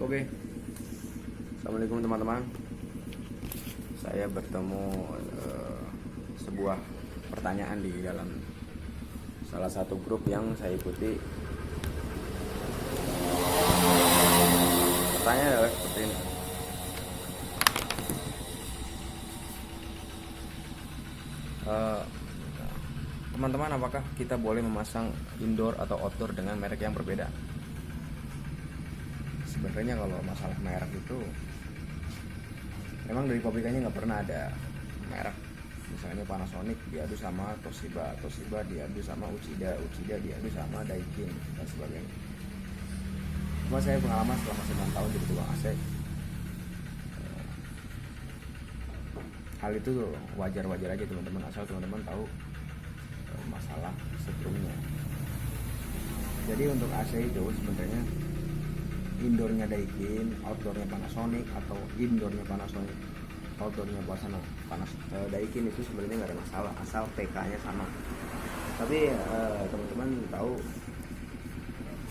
Oke, assalamualaikum teman-teman. Saya bertemu sebuah pertanyaan di dalam salah satu grup yang saya ikuti. Pertanyaannya adalah seperti ini. Eh, Teman-teman, apakah kita boleh memasang indoor atau outdoor dengan merek yang berbeda? Sebenarnya kalau masalah merek itu memang dari pabrikannya nggak pernah ada merek. Misalnya Panasonic diadu sama Toshiba, Toshiba diadu sama Uchida, Uchida diadu sama Daikin dan sebagainya. Cuma saya pengalaman selama 9 tahun jadi tukang AC, hal itu wajar-wajar aja teman-teman, asal teman-teman tahu masalah setrumnya. Jadi untuk AC itu sebenarnya indoornya Daikin, outdoornya Panasonic, atau indoornya Panasonic, outdoornya Daikin, itu sebenarnya nggak ada masalah asal PK-nya sama. Tapi teman-teman tahu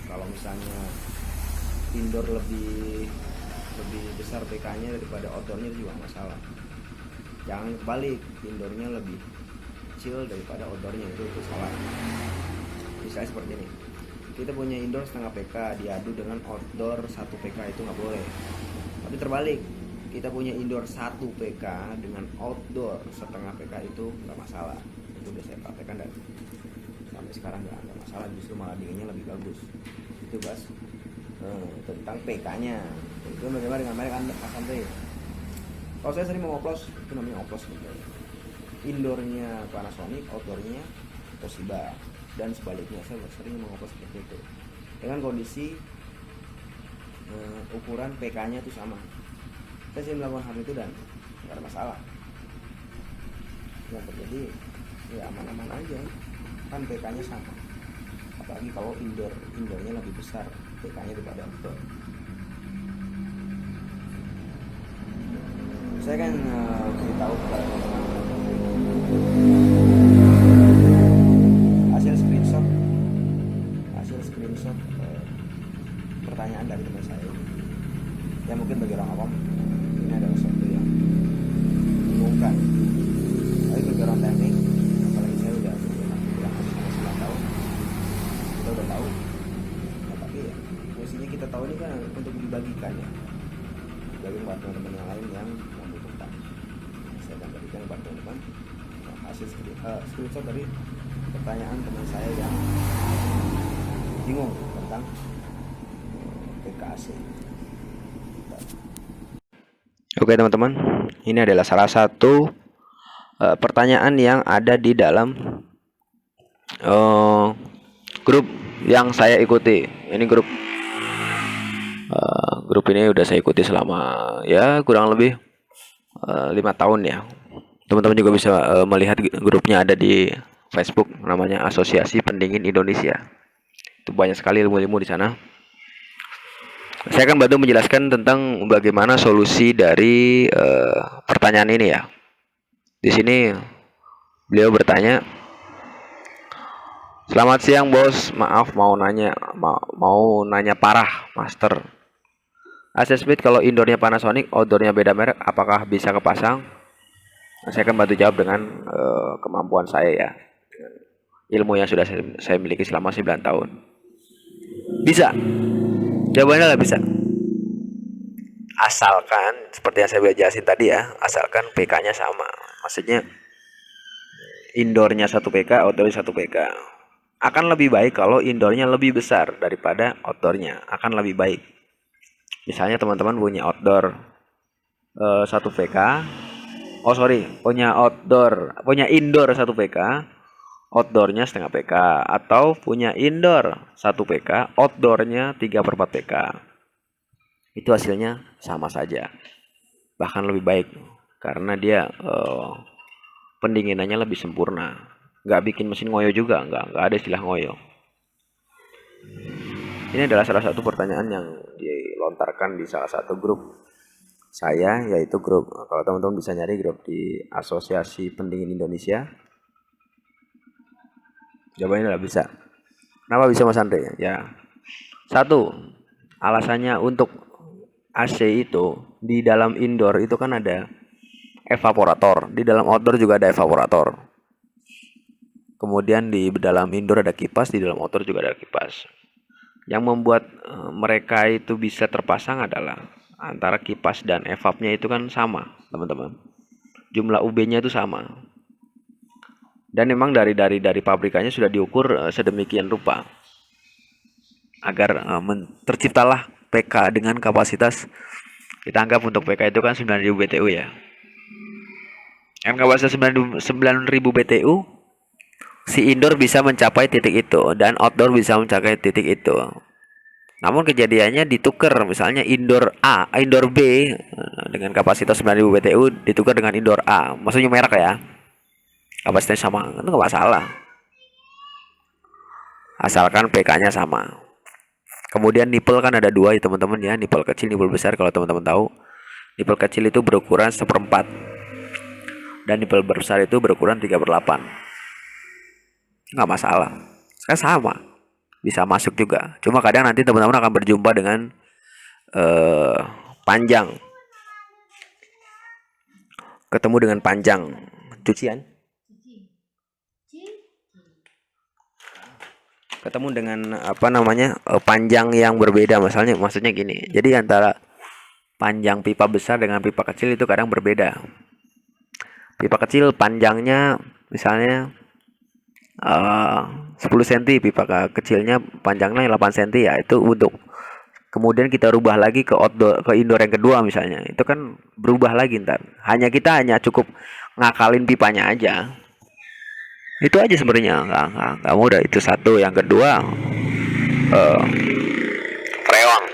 kalau misalnya indoor lebih besar PK-nya daripada outdoornya juga masalah. Jangan kebalik, indoornya lebih kecil daripada outdoornya, itu salah. Misalnya seperti ini, kita punya indoor setengah PK diadu dengan outdoor 1 PK, itu nggak boleh. Tapi terbalik, kita punya indoor 1 PK dengan outdoor setengah PK, itu nggak masalah. Itu udah saya praktekkan dan sampai sekarang nggak ada masalah, justru malah dinginnya lebih bagus. Itu bahas tentang PK-nya. Itu bagaimana dengan merek Mas Andre? Kalau saya sering mengoplos, itu namanya oplos gitu. Indoornya Panasonic, outdoornya Toshiba, dan sebaliknya saya sering mengoplos seperti itu dengan kondisi ukuran PK-nya itu sama. Saya sering melakukan hal itu dan nggak ada masalah. Yang terjadi ya aman-aman aja, kan PK-nya sama. Apalagi kalau indoornya lebih besar PK-nya daripada outdoor. Saya kan beritahu kepada teman-teman hasil screenshot pertanyaan dari teman saya. Ya mungkin bagi orang awam ini adalah sesuatu yang membingungkan, tapi bagi orang teknik, apalagi saya udah bilang 9 tahun, kita udah tahu. Nah, tapi ya fungsinya kita tahu ini kan untuk dibagikan ya, bagi buat teman-teman yang lain yang membutuhkan. Saya akan berikan buat teman-teman hasil screenshot dari pertanyaan teman saya yang bingung tentang PKAC. Oke teman-teman, ini adalah salah satu pertanyaan yang ada di dalam grup yang saya ikuti. Ini grup ini udah saya ikuti selama ya kurang lebih 5 tahun ya. Teman-teman juga bisa melihat grupnya ada di Facebook, namanya Asosiasi Pendingin Indonesia. Itu banyak sekali ilmu-ilmu di sana. Saya akan bantu menjelaskan tentang bagaimana solusi dari pertanyaan ini ya. Di sini beliau bertanya, "Selamat siang bos, maaf mau nanya parah, Master. AC Speed kalau indoornya Panasonic, outdoornya beda merek, apakah bisa kepasang?" Saya akan bantu jawab dengan kemampuan saya ya, dengan ilmu yang sudah saya miliki selama 9 tahun. Bisa, jawabannya adalah bisa. Asalkan seperti yang saya jelasin tadi ya, asalkan PK-nya sama. Maksudnya indoornya 1 PK, outdoornya 1 PK. Akan lebih baik kalau indoornya lebih besar daripada outdoornya, akan lebih baik. Misalnya teman-teman punya outdoor 1 PK, punya indoor 1 PK, outdoornya setengah PK, atau punya indoor 1 PK, outdoornya 3/4 PK. Itu hasilnya sama saja, bahkan lebih baik karena dia pendinginannya lebih sempurna, nggak bikin mesin ngoyo juga, nggak ada istilah ngoyo. Ini adalah salah satu pertanyaan yang dilontarkan di salah satu grup saya, yaitu grup, kalau teman-teman bisa nyari grup di Asosiasi Pendingin Indonesia. Jawabannya adalah bisa. Kenapa bisa Mas Andre? Ya, satu, alasannya untuk AC itu di dalam indoor itu kan ada evaporator, di dalam outdoor juga ada evaporator. Kemudian di dalam indoor ada kipas, di dalam outdoor juga ada kipas. Yang membuat mereka itu bisa terpasang adalah antara kipas dan evapnya itu kan sama, teman-teman. Jumlah UB-nya itu sama. Dan memang dari pabrikannya sudah diukur sedemikian rupa agar terciptalah PK dengan kapasitas, kita anggap untuk PK itu kan 9.000 BTU ya. Kan kapasitas 9.000 BTU, si indoor bisa mencapai titik itu dan outdoor bisa mencapai titik itu. Namun kejadiannya ditukar, misalnya indoor A, indoor B dengan kapasitas 9.000 BTU ditukar dengan indoor A, maksudnya merek ya, kapasitasnya sama, itu nggak masalah, asalkan PK-nya sama. Kemudian nipel kan ada dua ya teman-teman ya, nipel kecil, nipel besar. Kalau teman-teman tahu, nipel kecil itu berukuran 1/4 dan nipel besar itu berukuran 3/8. Nggak masalah, saya sama, bisa masuk juga. Cuma kadang nanti teman-teman akan berjumpa dengan panjang, ketemu dengan panjang cucian, ketemu dengan panjang yang berbeda, maksudnya gini. Jadi antara panjang pipa besar dengan pipa kecil itu kadang berbeda. Pipa kecil panjangnya misalnya 10 cm, pipa kecilnya panjangnya 8 cm ya. Itu untuk kemudian kita rubah lagi ke outdoor, ke indoor yang kedua misalnya, itu kan berubah lagi ntar. Kita hanya cukup ngakalin pipanya aja. Itu aja sebenarnya, nggak mudah. Itu satu. Yang kedua, freon.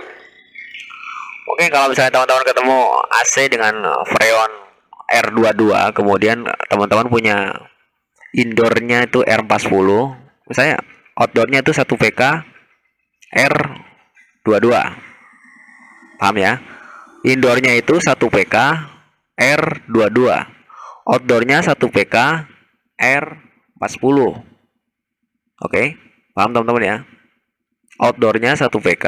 Mungkin kalau misalnya teman-teman ketemu AC dengan freon R22, kemudian teman-teman punya indoornya itu R40, misalnya outdoornya itu 1 PK R22, paham ya? Indoornya itu 1 PK R22, outdoornya 1 PK R40. Oke, paham teman-teman ya? Outdoornya 1 PK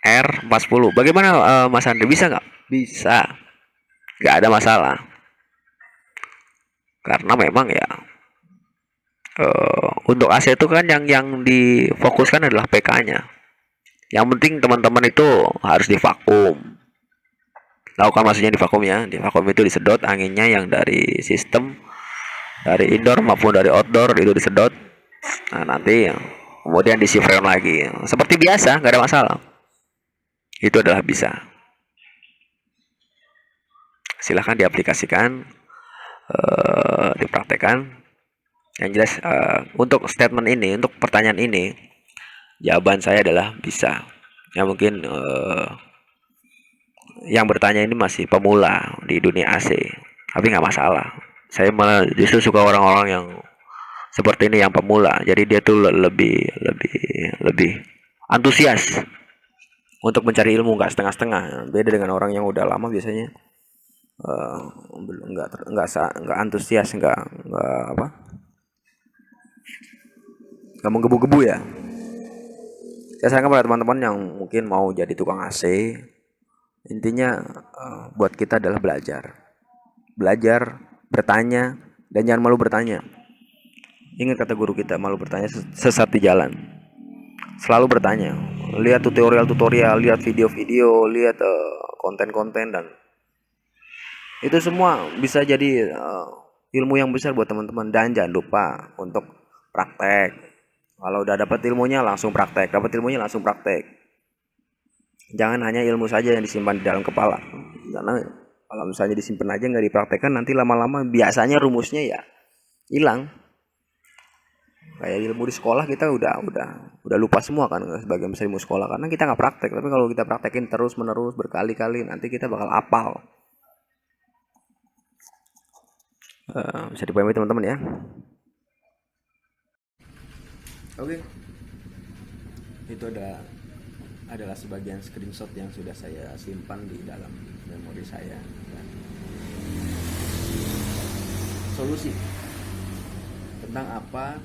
R40. Bagaimana Mas Andre, bisa nggak? Bisa, nggak ada masalah. Karena memang ya untuk AC itu kan yang difokuskan adalah PK-nya. Yang penting teman-teman itu harus divakum. Lakukan maksudnya divakum ya. Divakum itu disedot anginnya yang dari sistem, dari indoor maupun dari outdoor itu disedot. Nah nanti kemudian diisi freon lagi. Seperti biasa, nggak ada masalah. Itu adalah bisa. Silahkan diaplikasikan, dipraktekkan. Yang jelas untuk statement ini, untuk pertanyaan ini, jawaban saya adalah bisa. Ya mungkin yang bertanya ini masih pemula di dunia AC, tapi nggak masalah. Saya malah justru suka orang-orang yang seperti ini, yang pemula. Jadi dia tuh lebih antusias untuk mencari ilmu, nggak setengah-setengah. Beda dengan orang yang udah lama, biasanya nggak antusias, nggak menggebu-gebu ya. Saya sarankan pada teman-teman yang mungkin mau jadi tukang AC, intinya buat kita adalah belajar, bertanya, dan jangan malu bertanya. Ingat kata guru kita, malu bertanya sesat di jalan. Selalu bertanya, lihat tutorial, lihat video-video, lihat konten-konten, dan itu semua bisa jadi ilmu yang besar buat teman-teman. Dan jangan lupa untuk praktek. Kalau udah dapat ilmunya langsung praktek, jangan hanya ilmu saja yang disimpan di dalam kepala. Karena kalau misalnya disimpan aja nggak dipraktekkan, nanti lama-lama biasanya rumusnya ya hilang. Kayak ilmu di sekolah kita udah lupa semua kan, sebagian besar ilmu sekolah, karena kita nggak praktek. Tapi kalau kita praktekin terus menerus berkali-kali, nanti kita bakal hafal. Bisa dipahami teman-teman ya. Oke. Itu adalah sebagian screenshot yang sudah saya simpan di dalam memori saya. Solusi tentang apa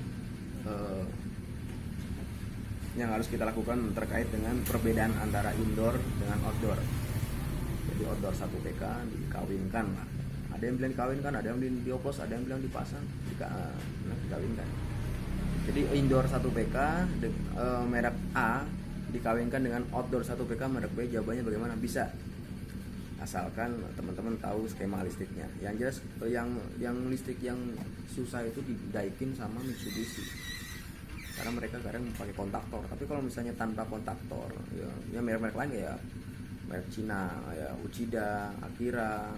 yang harus kita lakukan terkait dengan perbedaan antara indoor dengan outdoor. Jadi outdoor 1 PK dikawinkan lah. Ada yang bilang dikawinkan, ada yang bilang dioplos, ada yang bilang dipasang, dikawinkan. Jadi indoor 1 PK merek A dikawinkan dengan outdoor 1 PK merek B, jawabannya bagaimana? Bisa, asalkan teman-teman tahu skema listriknya. Yang jelas yang listrik yang susah itu di Daikin sama Mitsubishi, karena mereka kadang pakai kontaktor. Tapi kalau misalnya tanpa kontaktor, ya merek-merek lain ya merek Cina, ya Uchida, Akira,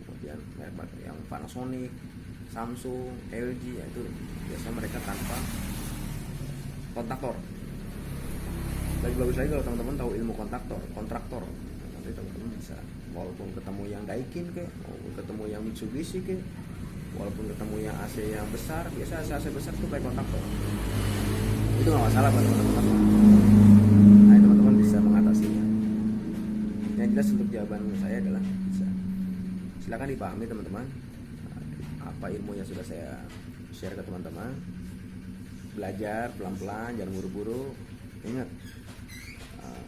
kemudian merek yang Panasonic, Samsung, LG, ya itu biasanya mereka tanpa kontaktor. Lagi bagus lagi kalau teman-teman tahu ilmu kontraktor. Nanti teman-teman bisa, walaupun ketemu yang Daikin walaupun ketemu yang Mitsubishi walaupun ketemu yang AC yang besar, biasa AC besar itu pakai kontaktor. Itu nggak masalah buat teman-teman. Nah, teman-teman bisa mengatasinya. Yang jelas untuk jawaban saya adalah bisa. Silakan dipahami teman-teman apa ilmu yang sudah saya share ke teman-teman. Belajar pelan-pelan, jangan buru-buru. Ingat,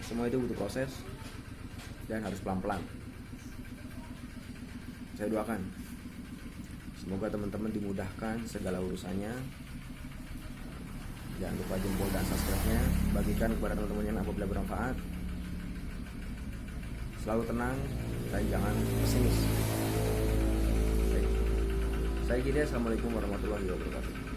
semua itu butuh proses dan harus pelan-pelan. Saya doakan semoga teman-teman dimudahkan segala urusannya. Jangan lupa jempol dan subscribe-nya, bagikan kepada teman-teman yang apabila bermanfaat. Selalu tenang dan jangan pesimis. Saya Kide, assalamualaikum warahmatullahi wabarakatuh.